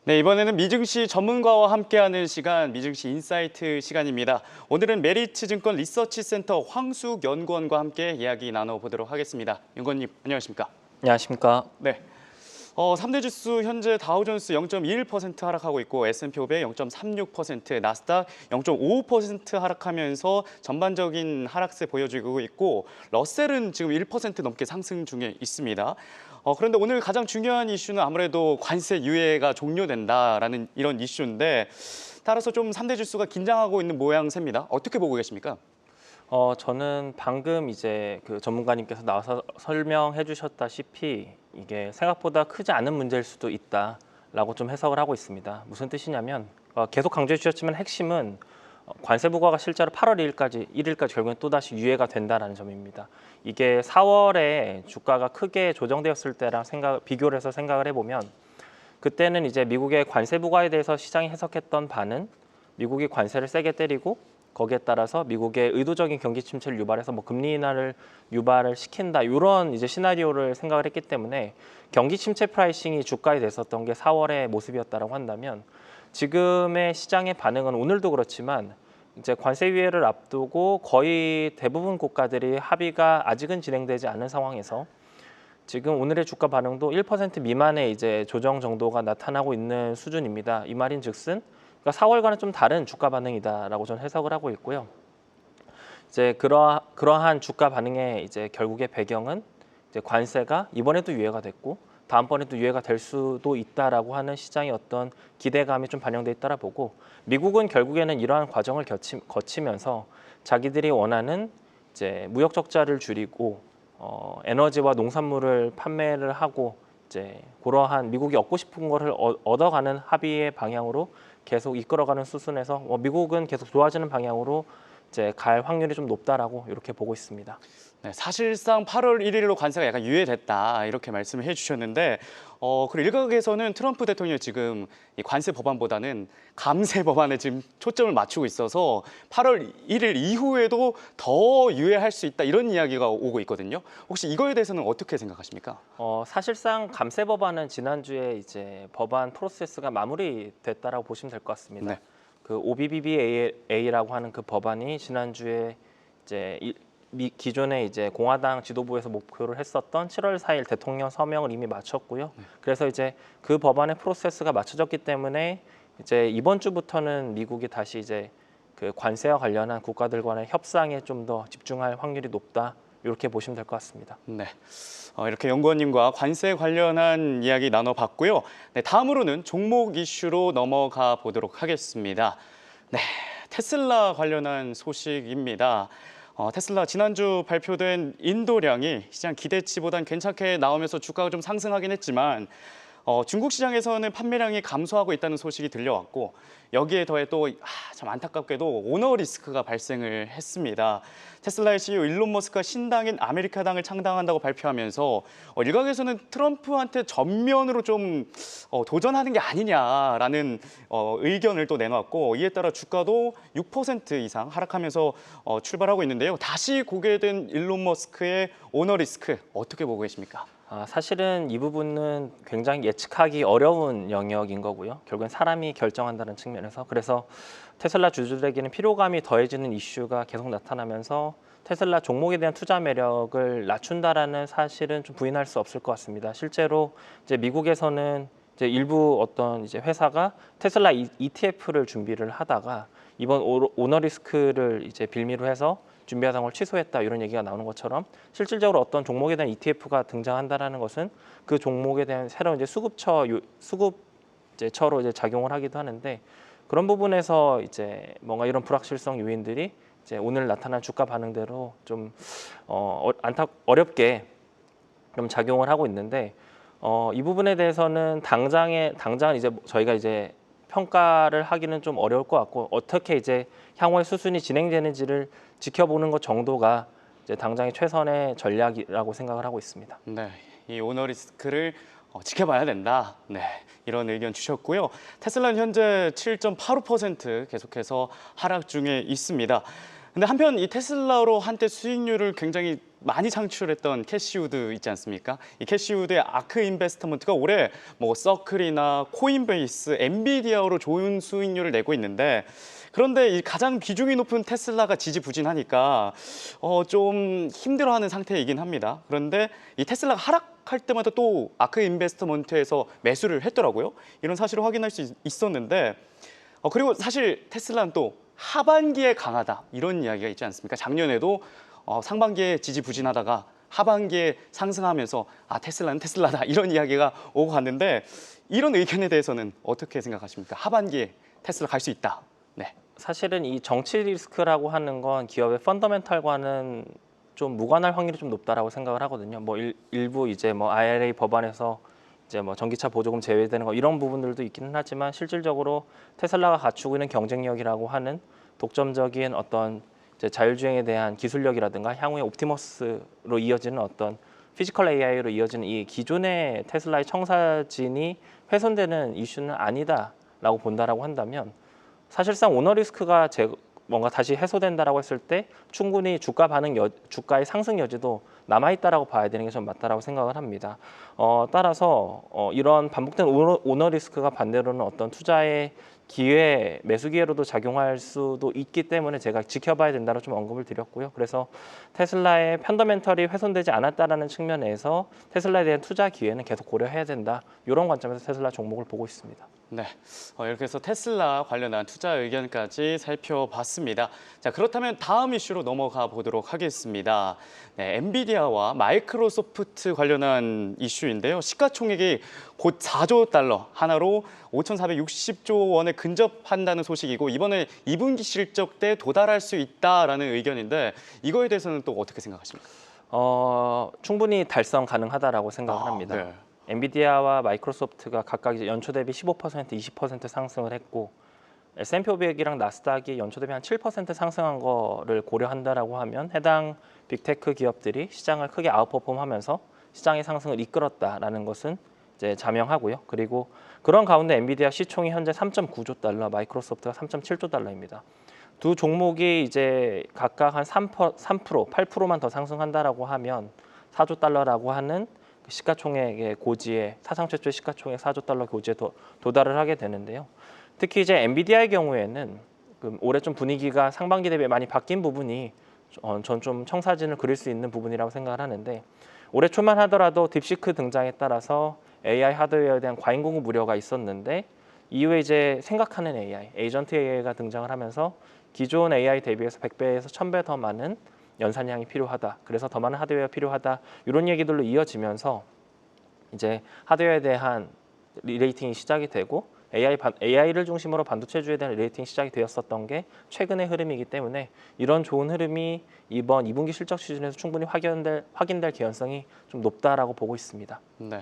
네, 이번에는 미증시 전문가와 함께하는 시간, 미증시 인사이트 시간입니다. 오늘은 메리츠증권 리서치센터 황숙 연구원과 함께 이야기 나눠보도록 하겠습니다. 연구원님, 안녕하십니까? 안녕하십니까. 네. 3대 지수 현재 다우존스 0.21% 하락하고 있고 S&P 500 0.36%, 나스닥 0.55% 하락하면서 전반적인 하락세 보여주고 있고 러셀은 지금 1% 넘게 상승 중에 있습니다. 그런데 오늘 가장 중요한 이슈는 아무래도 관세 유예가 종료된다라는 이런 이슈인데 따라서 좀 3대 지수가 긴장하고 있는 모양새입니다. 어떻게 보고 계십니까? 저는 방금 이제 그 전문가님께서 나와서 설명해 주셨다시피 이게 생각보다 크지 않은 문제일 수도 있다라고 좀 해석을 하고 있습니다. 무슨 뜻이냐면 계속 강조해 주셨지만 핵심은 관세 부과가 실제로 8월 1일까지 결국엔 또다시 유예가 된다라는 점입니다. 이게 4월에 주가가 크게 조정되었을 때랑 비교를 해서 생각을 해보면 그때는 이제 미국의 관세 부과에 대해서 시장이 해석했던 바는 미국이 관세를 세게 때리고 거기에 따라서 미국의 의도적인 경기 침체를 유발해서 금리 인하를 유발을 시킨다 이런 이제 시나리오를 생각을 했기 때문에 경기 침체 프라이싱이 주가에 됐었던 게 4월의 모습이었다라고 한다면 지금의 시장의 반응은 오늘도 그렇지만 이제 관세 유예를 앞두고 거의 대부분 국가들이 합의가 아직은 진행되지 않은 상황에서 지금 오늘의 주가 반응도 1% 미만의 이제 조정 정도가 나타나고 있는 수준입니다. 이 말인즉슨 그러니까 4월과는 좀 다른 주가 반응이다라고 저는 해석을 하고 있고요. 이제 그러한 주가 반응의 이제 결국의 배경은 이제 관세가 이번에도 유예가 됐고 다음번에도 유예가 될 수도 있다라고 하는 시장의 어떤 기대감이 좀 반영돼 있다라 보고 미국은 결국에는 이러한 과정을 거치면서 자기들이 원하는 이제 무역 적자를 줄이고 에너지와 농산물을 판매를 하고 이제 그러한 미국이 얻고 싶은 거를 얻어가는 합의의 방향으로 계속 이끌어가는 수순에서 미국은 계속 좋아지는 방향으로 이제 갈 확률이 좀 높다라고 이렇게 보고 있습니다. 네, 사실상 8월 1일로 관세가 약간 유예됐다 이렇게 말씀을 해주셨는데 그리고 일각에서는 트럼프 대통령이 지금 이 관세 법안보다는 감세 법안에 지금 초점을 맞추고 있어서 8월 1일 이후에도 더 유예할 수 있다 이런 이야기가 오고 있거든요. 혹시 이거에 대해서는 어떻게 생각하십니까? 사실상 감세 법안은 지난주에 이제 법안 프로세스가 마무리됐다라고 보시면 될 것 같습니다. 네. 그 OBBBA라고 하는 그 법안이 지난주에 이제 기존에 이제 공화당 지도부에서 목표를 했었던 7월 4일 대통령 서명을 이미 마쳤고요. 그래서 이제 그 법안의 프로세스가 맞춰졌기 때문에 이제 이번 주부터는 미국이 다시 이제 그 관세와 관련한 국가들 간의 협상에 좀 더 집중할 확률이 높다. 이렇게 보시면 될 것 같습니다. 네. 이렇게 연구원님과 관세 관련한 이야기 나눠봤고요. 네, 다음으로는 종목 이슈로 넘어가 보도록 하겠습니다. 네, 테슬라 관련한 소식입니다. 테슬라 지난주 발표된 인도량이 시장 기대치보단 괜찮게 나오면서 주가가 좀 상승하긴 했지만 중국 시장에서는 판매량이 감소하고 있다는 소식이 들려왔고 여기에 더해 또 참 안타깝게도 오너 리스크가 발생을 했습니다. 테슬라의 CEO 일론 머스크가 신당인 아메리카당을 창당한다고 발표하면서 일각에서는 트럼프한테 전면으로 좀 도전하는 게 아니냐라는 의견을 또 내놨고 이에 따라 주가도 6% 이상 하락하면서 출발하고 있는데요. 다시 고게 된 일론 머스크의 오너 리스크 어떻게 보고 계십니까? 사실은 이 부분은 굉장히 예측하기 어려운 영역인 거고요. 결국엔 사람이 결정한다는 측면에서 그래서 테슬라 주주들에게는 피로감이 더해지는 이슈가 계속 나타나면서 테슬라 종목에 대한 투자 매력을 낮춘다라는 사실은 좀 부인할 수 없을 것 같습니다. 실제로 이제 미국에서는 이제 일부 어떤 이제 회사가 테슬라 ETF를 준비를 하다가 이번 오너 리스크를 이제 빌미로 해서 준비하던 걸 취소했다 이런 얘기가 나오는 것처럼 실질적으로 어떤 종목에 대한 ETF가 등장한다라는 것은 그 종목에 대한 새로운 이제 수급처로 이제 작용을 하기도 하는데 그런 부분에서 이제 뭔가 이런 불확실성 요인들이 이제 오늘 나타난 주가 반응대로 좀 어렵게 좀 작용을 하고 있는데 이 부분에 대해서는 당장 이제 저희가 이제 평가를 하기는 좀 어려울 것 같고 어떻게 이제 향후의 수순이 진행되는지를 지켜보는 것 정도가 이제 당장의 최선의 전략이라고 생각을 하고 있습니다. 네, 이 오너 리스크를 지켜봐야 된다. 네, 이런 의견 주셨고요. 테슬라는 현재 7.85% 계속해서 하락 중에 있습니다. 근데 한편 이 테슬라로 한때 수익률을 굉장히 많이 창출했던 캐시우드 있지 않습니까? 이 캐시우드의 아크 인베스트먼트가 올해 뭐 서클이나 코인베이스, 엔비디아로 좋은 수익률을 내고 있는데 그런데 이 가장 비중이 높은 테슬라가 지지부진하니까 좀 힘들어하는 상태이긴 합니다. 그런데 이 테슬라가 하락할 때마다 또 아크 인베스트먼트에서 매수를 했더라고요. 이런 사실을 확인할 수 있었는데 그리고 사실 테슬라는 또 하반기에 강하다 이런 이야기가 있지 않습니까? 작년에도 상반기에 지지부진하다가 하반기에 상승하면서 테슬라는 테슬라다 이런 이야기가 오고 갔는데 이런 의견에 대해서는 어떻게 생각하십니까? 하반기에 테슬라 갈 수 있다. 네. 사실은 이 정치 리스크라고 하는 건 기업의 펀더멘털과는 좀 무관할 확률이 좀 높다라고 생각을 하거든요. 뭐 일부 이제 뭐 IRA 법안에서 이제 뭐 전기차 보조금 제외되는 거 이런 부분들도 있기는 하지만 실질적으로 테슬라가 갖추고 있는 경쟁력이라고 하는 독점적인 어떤 이제 자율주행에 대한 기술력이라든가 향후에 옵티머스로 이어지는 어떤 피지컬 AI로 이어지는 이 기존의 테슬라의 청사진이 훼손되는 이슈는 아니다라고 본다라고 한다면 사실상 오너 리스크가 뭔가 다시 해소된다라고 했을 때 충분히 주가 반응 주가의 상승 여지도 남아 있다라고 봐야 되는 게 좀 맞다라고 생각을 합니다. 따라서 이런 반복된 오너 리스크가 반대로는 어떤 투자의 기회, 매수 기회로도 작용할 수도 있기 때문에 제가 지켜봐야 된다고 좀 언급을 드렸고요. 그래서 테슬라의 펀더멘털이 훼손되지 않았다라는 측면에서 테슬라에 대한 투자 기회는 계속 고려해야 된다. 이런 관점에서 테슬라 종목을 보고 있습니다. 네, 이렇게 해서 테슬라 관련한 투자 의견까지 살펴봤습니다. 자, 그렇다면 다음 이슈로 넘어가 보도록 하겠습니다. 네, 엔비디아와 마이크로소프트 관련한 이슈인데요. 시가총액이 곧 4조 달러, 하나로 5,460조 원에 근접한다는 소식이고 이번에 2분기 실적 때 도달할 수 있다라는 의견인데 이거에 대해서는 또 어떻게 생각하십니까? 충분히 달성 가능하다라고 생각을 합니다. 네. 엔비디아와 마이크로소프트가 각각 이제 연초 대비 15%, 20% 상승을 했고 S&P 500이랑 나스닥이 연초 대비 한 7% 상승한 거를 고려한다라고 하면 해당 빅테크 기업들이 시장을 크게 아웃퍼폼하면서 시장의 상승을 이끌었다라는 것은 이제 자명하고요. 그리고 그런 가운데 엔비디아 시총이 현재 3.9조 달러, 마이크로소프트가 3.7조 달러입니다. 두 종목이 이제 각각 한 3%, 8%만 더 상승한다라고 하면 4조 달러라고 하는 시가총액의 고지에 사상 최초의 시가총액 4조 달러 고지에 도달을 하게 되는데요. 특히 이제 엔비디아의 경우에는 올해 좀 분위기가 상반기 대비 많이 바뀐 부분이 전 좀 청사진을 그릴 수 있는 부분이라고 생각을 하는데 올해 초만 하더라도 딥시크 등장에 따라서 AI 하드웨어에 대한 과잉 공급 우려가 있었는데 이후에 이제 생각하는 AI, 에이전트 AI가 등장을 하면서 기존 AI 대비해서 100배에서 1000배 더 많은 연산량이 필요하다. 그래서 더 많은 하드웨어 필요하다. 이런 얘기들로 이어지면서 이제 하드웨어에 대한 리레이팅이 시작이 되고 AI를 중심으로 반도체주에 대한 리레이팅이 시작이 되었었던 게 최근의 흐름이기 때문에 이런 좋은 흐름이 이번 2분기 실적 시즌에서 충분히 확인될 개연성이 좀 높다라고 보고 있습니다. 네,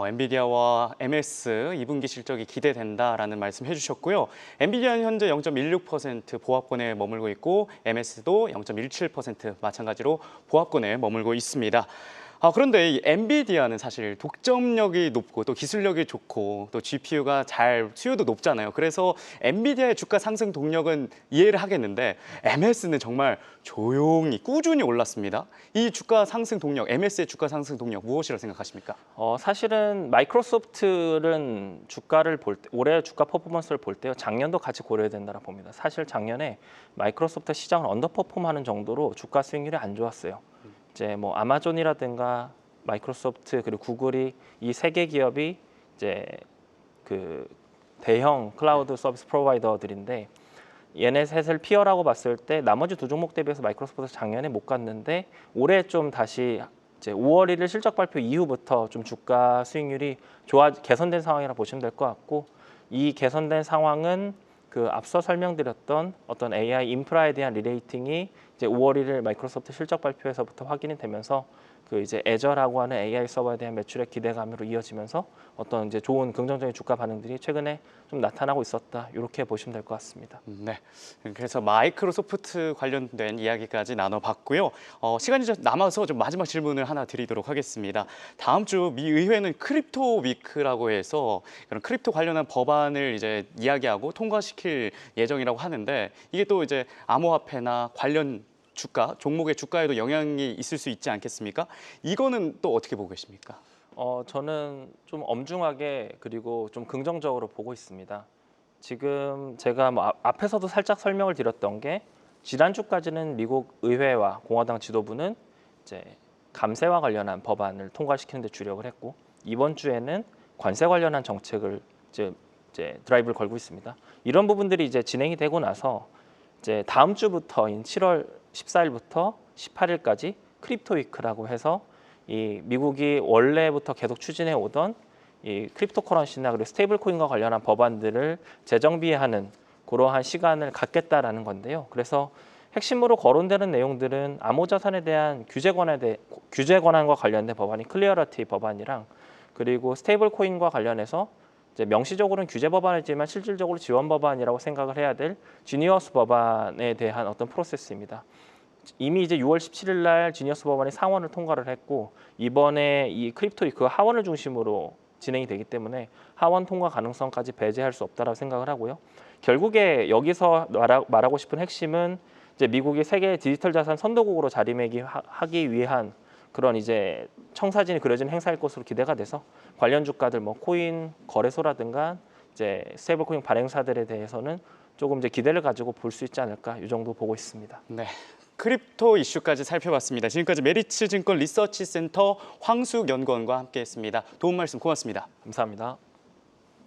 엔비디아와 MS 2분기 실적이 기대된다라는 말씀 해주셨고요. 엔비디아는 현재 0.16% 보합권에 머물고 있고 MS도 0.17% 마찬가지로 보합권에 머물고 있습니다. 그런데 이 엔비디아는 사실 독점력이 높고 또 기술력이 좋고 또 GPU가 잘 수요도 높잖아요. 그래서 엔비디아의 주가 상승 동력은 이해를 하겠는데 MS는 정말 조용히 꾸준히 올랐습니다. 이 주가 상승 동력, MS의 주가 상승 동력 무엇이라고 생각하십니까? 사실은 마이크로소프트는 주가를 볼 때, 올해 주가 퍼포먼스를 볼 때요, 작년도 같이 고려해야 된다고 봅니다. 사실 작년에 마이크로소프트 시장을 언더퍼폼하는 정도로 주가 수익률이 안 좋았어요. 이제 뭐 아마존이라든가 마이크로소프트 그리고 구글이 이 세 개 기업이 이제 그 대형 클라우드 서비스 프로바이더들인데 얘네 셋을 피어라고 봤을 때 나머지 두 종목 대비해서 마이크로소프트 작년에 못 갔는데 올해 좀 다시 이제 5월 1일 실적 발표 이후부터 좀 주가 수익률이 개선된 상황이라 보시면 될 것 같고 이 개선된 상황은 그 앞서 설명드렸던 어떤 AI 인프라에 대한 리레이팅이 이제 5월 1일 마이크로소프트 실적 발표에서부터 확인이 되면서 그 이제 애저라고 하는 AI 서버에 대한 매출의 기대감으로 이어지면서 어떤 이제 좋은 긍정적인 주가 반응들이 최근에 좀 나타나고 있었다. 이렇게 보시면 될 것 같습니다. 네, 그래서 마이크로소프트 관련된 이야기까지 나눠봤고요. 시간이 좀 남아서 좀 마지막 질문을 하나 드리도록 하겠습니다. 다음 주 미 의회는 크립토 위크라고 해서 그런 크립토 관련한 법안을 이제 이야기하고 통과시킬 예정이라고 하는데 이게 또 이제 암호화폐나 관련 주가, 종목의 주가에도 영향이 있을 수 있지 않겠습니까? 이거는 또 어떻게 보고 계십니까? 저는 좀 엄중하게 그리고 좀 긍정적으로 보고 있습니다. 지금 제가 뭐 앞에서도 살짝 설명을 드렸던 게 지난주까지는 미국 의회와 공화당 지도부는 이제 감세와 관련한 법안을 통과시키는 데 주력을 했고 이번 주에는 관세 관련한 정책을 이제 드라이브를 걸고 있습니다. 이런 부분들이 이제 진행이 되고 나서 이제 다음 주부터인 7월 14일부터 18일까지 크립토 위크라고 해서 이 미국이 원래부터 계속 추진해 오던 이 크립토커런시나 그리고 스테이블 코인과 관련한 법안들을 재정비하는 그러한 시간을 갖겠다라는 건데요. 그래서 핵심으로 거론되는 내용들은 암호자산에 대한 규제 권한과 관련된 법안이 클리어러티 법안이랑 그리고 스테이블 코인과 관련해서 이제 명시적으로는 규제 법안이지만 실질적으로 지원 법안이라고 생각을 해야 될 지니어스 법안에 대한 어떤 프로세스입니다. 이미 이제 6월 17일 날 지니어스 법안이 상원을 통과를 했고 이번에 이 크립토 위크 하원을 중심으로 진행이 되기 때문에 하원 통과 가능성까지 배제할 수 없다라고 생각을 하고요. 결국에 여기서 말하고 싶은 핵심은 이제 미국이 세계 디지털 자산 선도국으로 자리매김하기 위한 그런 이제 청사진이 그려진 행사일 것으로 기대가 돼서 관련 주가들 뭐 코인 거래소라든가 이제 스테이블 코인 발행사들에 대해서는 조금 이제 기대를 가지고 볼 수 있지 않을까 이 정도 보고 있습니다. 네. 크립토 이슈까지 살펴봤습니다. 지금까지 메리츠 증권 리서치 센터 황숙 연구원과 함께했습니다. 도움 말씀 고맙습니다. 감사합니다.